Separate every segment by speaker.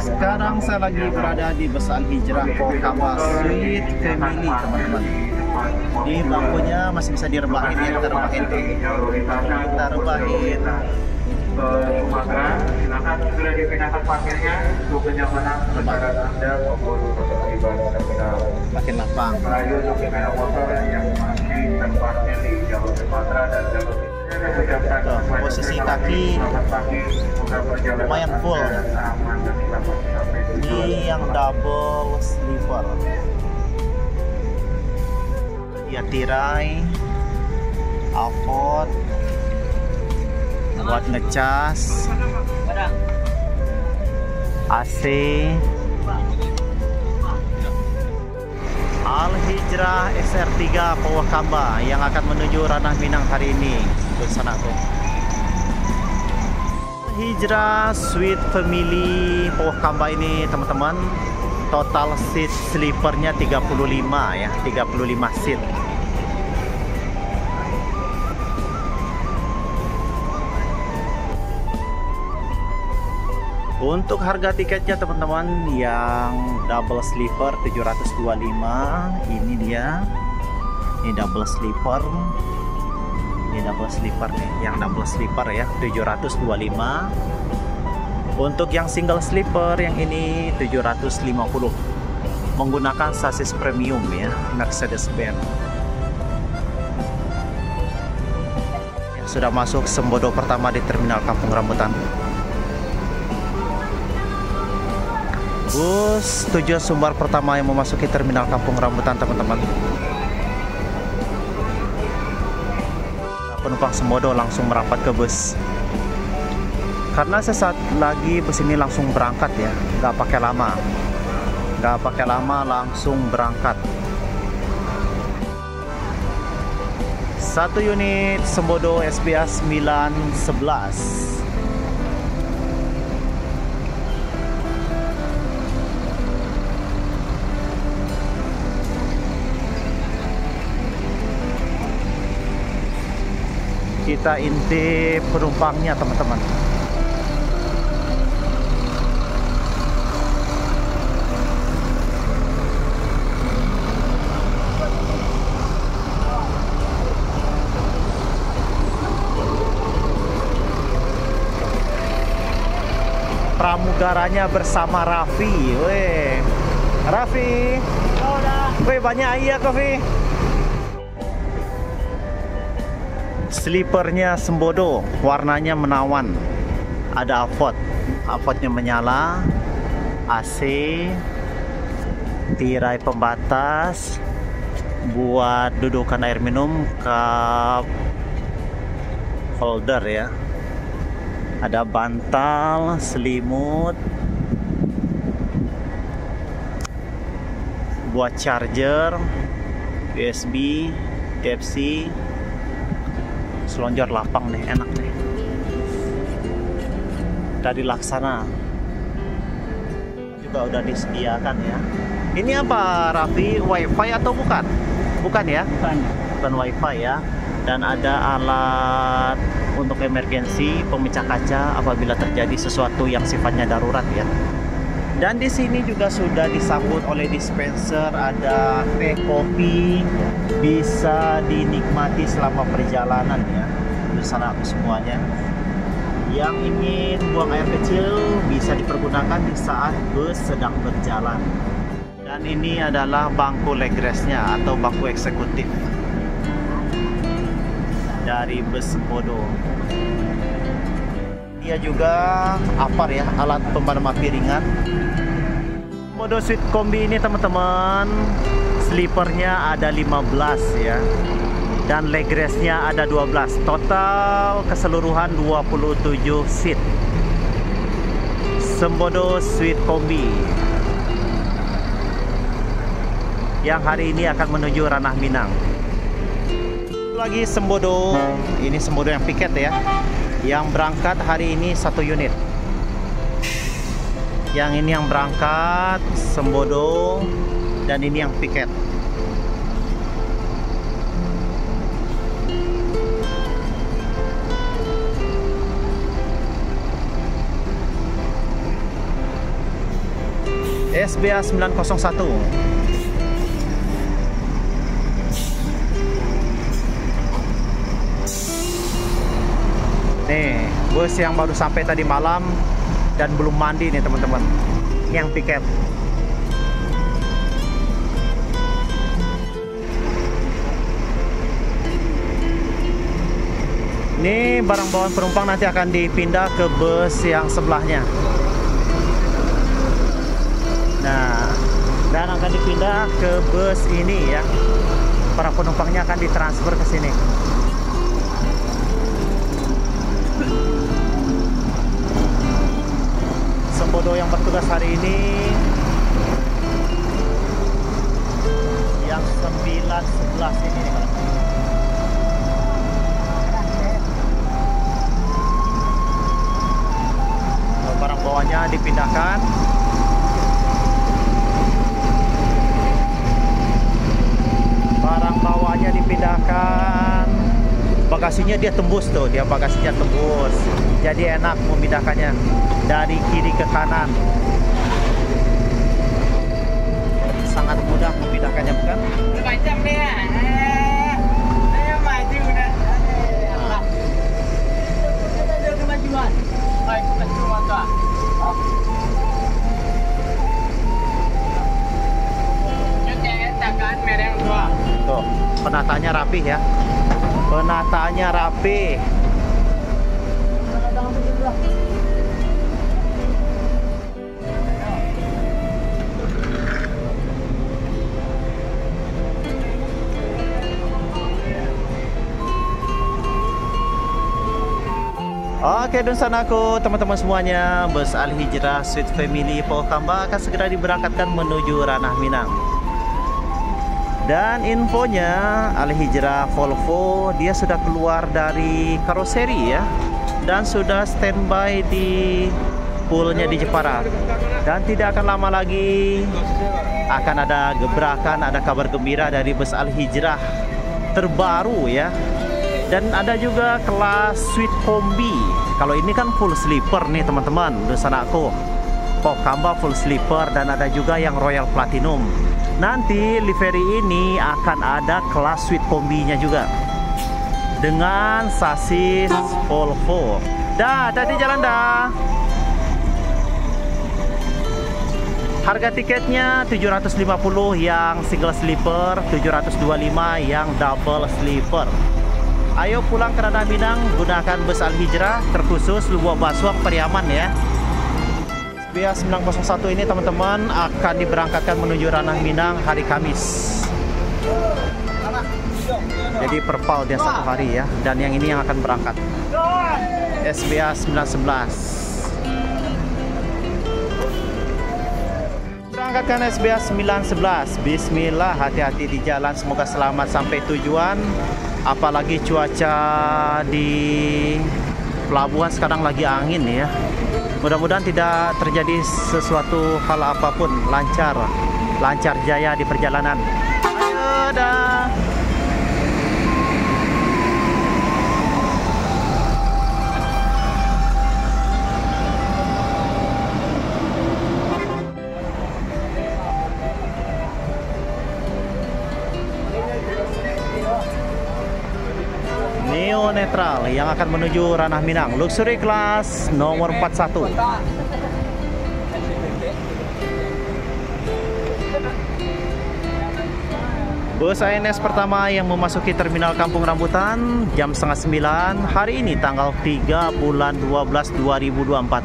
Speaker 1: Sekarang saya lagi berada di bus Al Hijrah Pohkamba Sweet Family, teman-teman. Di bangkunya masih bisa direbahin ya, kita rebahin.
Speaker 2: Sumatera, silakan segera dipindahkan parkirnya untuk kenyamanan kendaraan Anda maupun ibadah terminal.
Speaker 1: Makin lapang.
Speaker 2: Melayu untuk sepeda motor yang masih terparkir di jalur Sumatera dan jalur
Speaker 1: posisi kaki lumayan full. Ini yang double sleeper. Ya, tirai, alpot buat ngecas, AC. Al Hijrah SR3 Pohkamba yang akan menuju Ranah Minang hari ini. Bersanaku. Hijrah Sweet Family Pohkamba ini, teman-teman, total seat sleepernya 35 ya, 35 seat. Untuk harga tiketnya, teman-teman, yang double sleeper 725, ini dia. Ini double sleeper. Ini double sleeper nih, yang double sleeper ya, 725. Untuk yang single sleeper yang ini 750. Menggunakan sasis premium ya, Mercedes-Benz. Ya, sudah masuk Sembodo pertama di Terminal Kampung Rambutan. Bus tujuan Sumbar pertama yang memasuki Terminal Kampung Rambutan, teman-teman. Penumpang Sembodo langsung merapat ke bus. Karena sesaat lagi bus ini langsung berangkat ya, nggak pakai lama, langsung berangkat. Satu unit Sembodo SPA 911. Kita intip penumpangnya, teman-teman. Pramugaranya bersama Raffi. Weh, Raffi. Weh, banyak air Raffi. Sleepernya Sembodo, warnanya menawan. Ada alpotnya menyala, AC, tirai pembatas buat dudukan air minum, cup holder ya. Ada bantal, selimut, buat charger, USB, Type-C. Selonjor lapang nih, enak nih. Dari Laksana juga udah disediakan ya. Ini apa, Raffi? Wifi atau bukan? Bukan ya? Bukan wifi ya. Dan ada alat untuk emergensi, pemecah kaca apabila terjadi sesuatu yang sifatnya darurat ya. Dan di sini juga sudah disambut oleh dispenser, ada teh, kopi, bisa dinikmati selama perjalanan ya. Bersama semuanya. Yang ingin buang air kecil bisa dipergunakan di saat bus sedang berjalan. Dan ini adalah bangku legressnya atau bangku eksekutif dari bus Sembodo. Dia juga apar ya, alat pemadam api ringan. Sembodo Sweet Kombi ini, teman-teman, sleepernya ada 15 ya, dan legressnya ada 12. Total keseluruhan 27 seat. Sembodo Sweet Kombi yang hari ini akan menuju Ranah Minang. Lagi Sembodo, ini Sembodo yang piket ya, yang berangkat hari ini 1 unit. Yang ini yang berangkat Sembodo, dan ini yang piket. SBA 901. Nih, bus yang baru sampai tadi malam dan belum mandi nih teman-teman. Yang piket. Ini barang bawaan penumpang nanti akan dipindah ke bus yang sebelahnya. Nah, dan akan dipindah ke bus ini ya. Para penumpangnya akan ditransfer ke sini. Sembodo yang bertugas hari ini yang 911 ini nih, barang bawaannya dipindahkan. Barang bawaannya dipindahkan. Bagasinya dia tembus tuh, dia bagasinya tembus. Jadi enak memindahkannya dari kiri ke kanan. Sangat mudah memindahkannya, bukan?
Speaker 3: Macam ni lah. Saya maju nak. Kita ada kemajuan. Baik, kemajuan tu. Takkan mereng dua.
Speaker 1: Tuh, penataannya rapih ya. Penataannya rapih. Oke, dan sanaku teman-teman semuanya, bus Al Hijrah Sweet Family Pohokamba akan segera diberangkatkan menuju Ranah Minang. Dan infonya Al Hijrah Volvo dia sudah keluar dari karoseri ya, dan sudah standby di poolnya di Jepara. Dan tidak akan lama lagi akan ada gebrakan, ada kabar gembira dari bus Al Hijrah terbaru ya. Dan ada juga kelas Sweet Kombi. Kalau ini kan full sleeper nih teman-teman, dosen aku. Pohokamba full sleeper, dan ada juga yang Royal Platinum. Nanti livery ini akan ada kelas Sweet Kombinya juga. Dengan sasis Volvo. Dah, tadi jalan dah. Harga tiketnya 750 yang single sleeper, 725 yang double sleeper. Ayo pulang ke Ranah Minang, gunakan bus Al Hijrah terkhusus Lubuk Basuang Periaman ya. SBA 901 ini teman-teman akan diberangkatkan menuju Ranah Minang hari Kamis. Jadi perpal dia satu hari ya. Dan yang ini yang akan berangkat SBA 911. Berangkatkan SBA 911. Bismillah, hati-hati di jalan, semoga selamat sampai tujuan. Apalagi cuaca di pelabuhan sekarang lagi angin ya. Mudah-mudahan tidak terjadi sesuatu hal apapun, lancar jaya di perjalanan. Ayo dah. Neo Netral yang akan menuju Ranah Minang, luxury class nomor 41. Bus ANS pertama yang memasuki terminal Kampung Rambutan jam 8:30 hari ini tanggal 3 bulan 12 2024.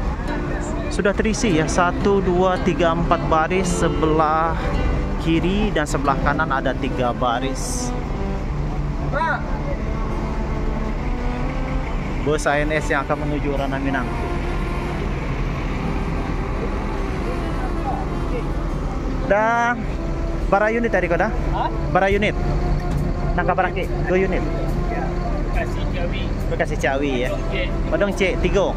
Speaker 1: Sudah terisi ya, 1, 2, 3, 4 baris, sebelah kiri dan sebelah kanan ada 3 baris. Bus ANS yang akan menuju Ranah Minang. Dah, bara unit tadi kau dah? Bara unit. Nangka barang ke? 2 unit. Bekasi Ciawi ya. Padang cek 3.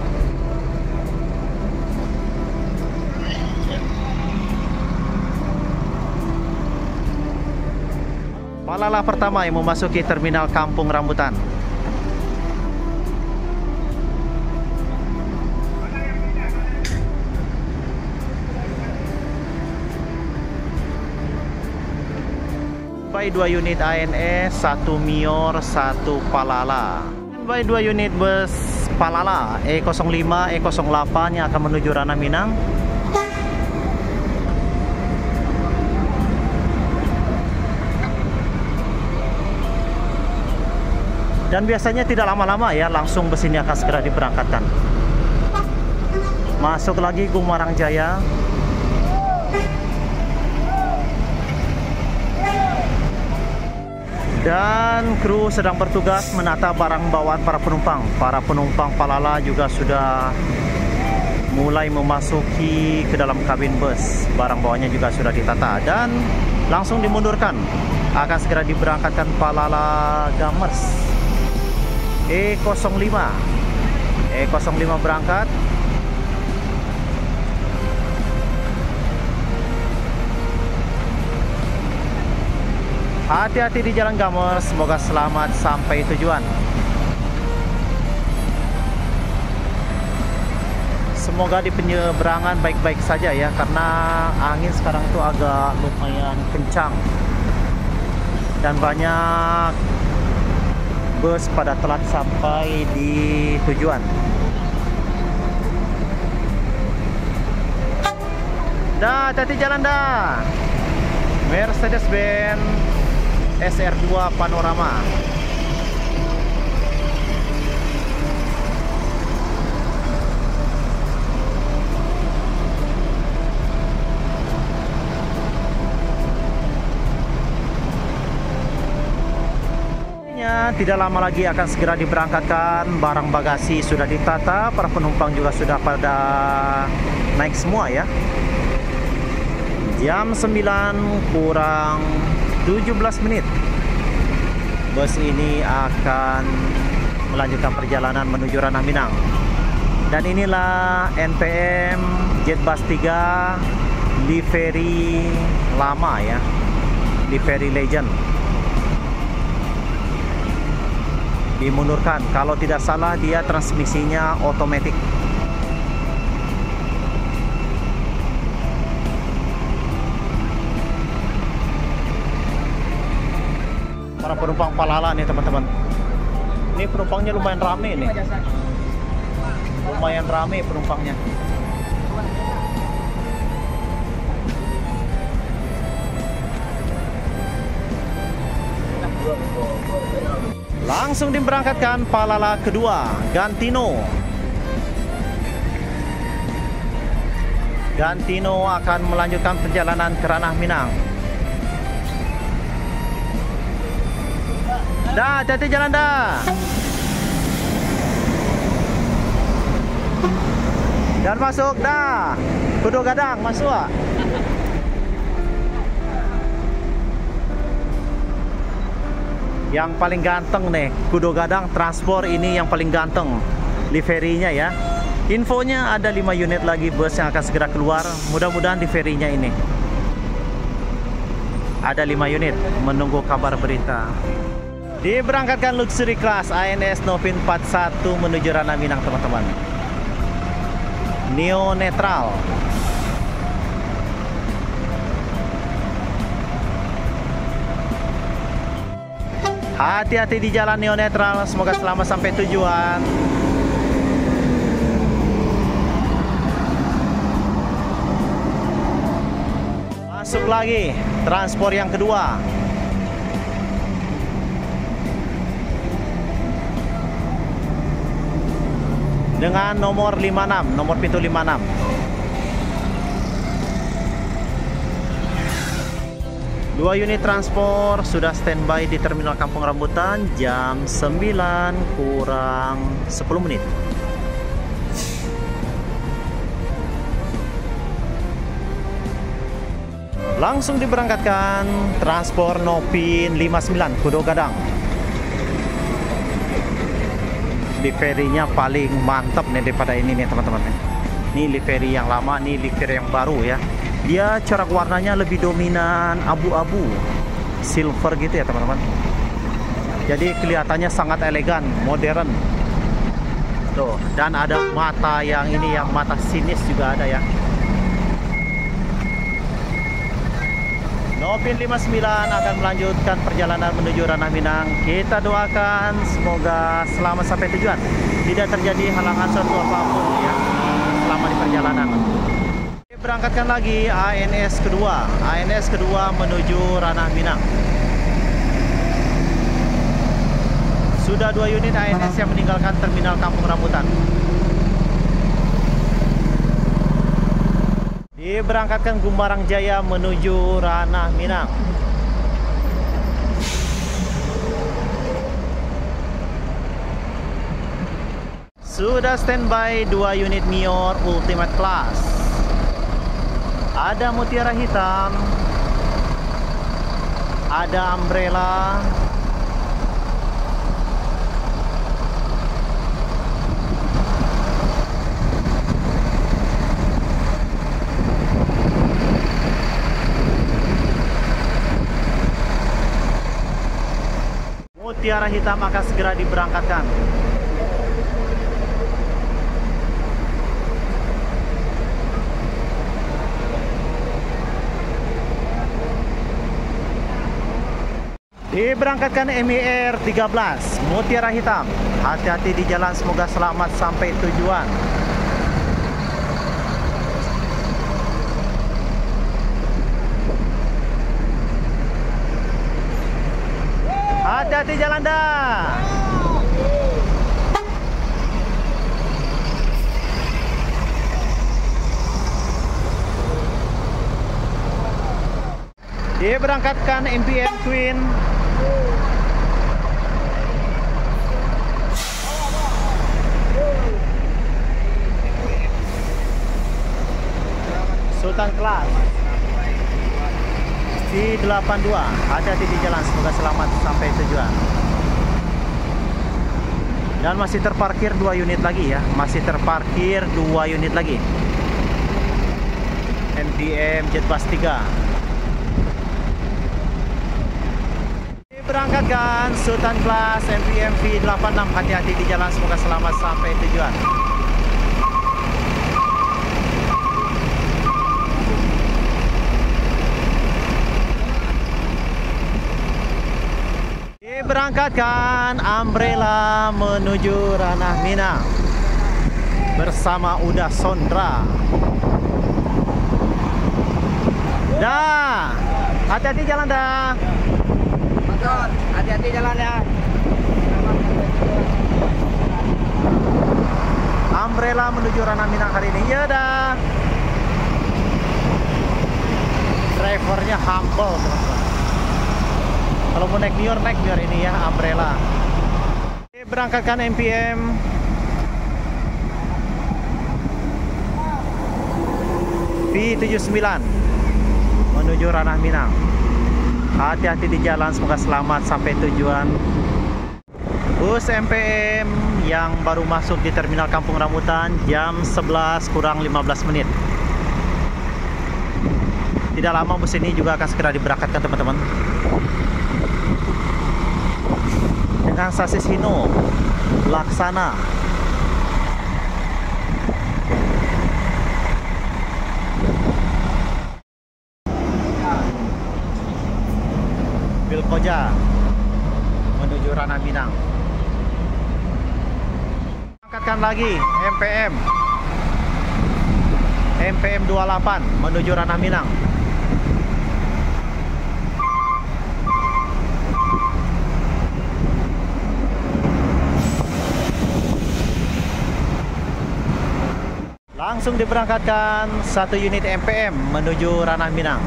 Speaker 1: Malala pertama yang memasuki terminal Kampung Rambutan. By 2 unit ANS, 1 Mior, 1 Palala. By 2 unit bus Palala E05, E08 yang akan menuju Ranah Minang. Dan biasanya tidak lama-lama ya, langsung bus ini akan segera diberangkatkan. Masuk lagi Gumarang Jaya. Dan kru sedang bertugas menata barang bawaan para penumpang. Para penumpang Palala juga sudah mulai memasuki ke dalam kabin bus. Barang bawaannya juga sudah ditata dan langsung dimundurkan. Akan segera diberangkatkan Palala Gamers E05. E05 berangkat. Hati-hati di jalan Gamers, semoga selamat sampai tujuan. Semoga di penyeberangan baik-baik saja ya, karena angin sekarang itu agak lumayan kencang dan banyak bus pada telat sampai di tujuan. Dah, hati-hati jalan dah. Mercedes-Benz SR2 Panorama. Tidak lama lagi akan segera diberangkatkan. Barang bagasi sudah ditata, para penumpang juga sudah pada naik semua ya. Jam 9 kurang 17 menit bus ini akan melanjutkan perjalanan menuju Ranah Minang. Dan inilah NPM Jetbus 3 livery lama ya, livery legend. Dimundurkan, kalau tidak salah dia transmisinya otomatis. Para penumpang Palala nih teman-teman. Ini penumpangnya lumayan rame nih. Lumayan rame penumpangnya. Langsung diberangkatkan Palala kedua, Gantino. Gantino akan melanjutkan perjalanan ke Ranah Minang. Dah, hati-hati jalan dah. Dan masuk dah. Kudu Gadang masuk. Yang paling ganteng nih, Kudu Gadang Transport ini yang paling ganteng liverynya ya. Infonya ada 5 unit lagi bus yang akan segera keluar. Mudah-mudahan liverynya ini. Ada 5 unit, menunggu kabar berita. Diberangkatkan luxury class ANS Novin 41 menuju Ranah Minang teman-teman. Neo netral. Hati-hati di jalan Neo netral, semoga selamat sampai tujuan. Masuk lagi transport yang kedua. Dengan nomor 56, nomor pintu 56. Dua unit transport sudah standby di Terminal Kampung Rambutan jam 9 kurang 10 menit. Langsung diberangkatkan transport Novin 59 Kudu Gadang. Liverynya paling mantap nih daripada ini nih teman-teman. Ini livery yang lama, nih livery yang baru ya. Dia corak warnanya lebih dominan abu-abu, silver gitu ya teman-teman. Jadi kelihatannya sangat elegan, modern. Tuh, dan ada mata yang ini, yang mata sinis juga ada ya. Nopin 59 akan melanjutkan perjalanan menuju Ranah Minang. Kita doakan semoga selamat sampai tujuan. Tidak terjadi halangan suatu apapun ya selama di perjalanan. Berangkatkan lagi ANS kedua. ANS kedua menuju Ranah Minang. Sudah 2 unit ANS yang meninggalkan terminal Kampung Rambutan. Diberangkatkan Gumbarang Jaya menuju Ranah Minang. Sudah standby 2 unit Mior Ultimate Class. Ada Mutiara Hitam, ada Umbrella, Mutiara Hitam akan segera diberangkatkan. Diberangkatkan MIR 13 Mutiara Hitam. Hati-hati di jalan, semoga selamat sampai tujuan. Hati-hati jalan dah. Diberangkatkan MPM Queen. Sultan Class C82. Hati-hati di jalan, semoga selamat sampai tujuan. Dan masih terparkir 2 unit lagi ya. Masih terparkir 2 unit lagi. NPM Jetbus 3. Diberangkatkan Sultan Class NPM V86. Hati-hati di jalan, semoga selamat sampai tujuan. Berangkatkan Umbrella menuju Ranah Minang bersama Uda Sondra. Dah, hati-hati jalan dah.
Speaker 3: Hati-hati jalan ya.
Speaker 1: Umbrella menuju Ranah Minang hari ini. Ya dah. Drivernya humble, teman-teman. Kalau mau naik Mior ini ya, Umbrella. Berangkatkan MPM V79 menuju Ranah Minang. Hati-hati di jalan, semoga selamat sampai tujuan. Bus MPM yang baru masuk di terminal Kampung Rambutan jam 11 kurang 15 menit. Tidak lama bus ini juga akan segera diberangkatkan, teman-teman. Dengan sasis Hino Laksana. Bilkoja menuju Ranah Minang. Angkatkan lagi MPM 28 menuju Ranah Minang. Langsung diberangkatkan 1 unit MPM menuju Ranah Minang.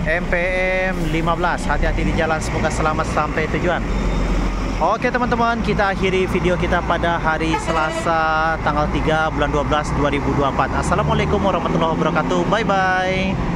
Speaker 1: MPM 15. Hati-hati di jalan, semoga selamat sampai tujuan. Oke teman-teman, kita akhiri video kita pada hari Selasa tanggal 3 bulan 12 2024. Assalamualaikum warahmatullahi wabarakatuh. Bye bye.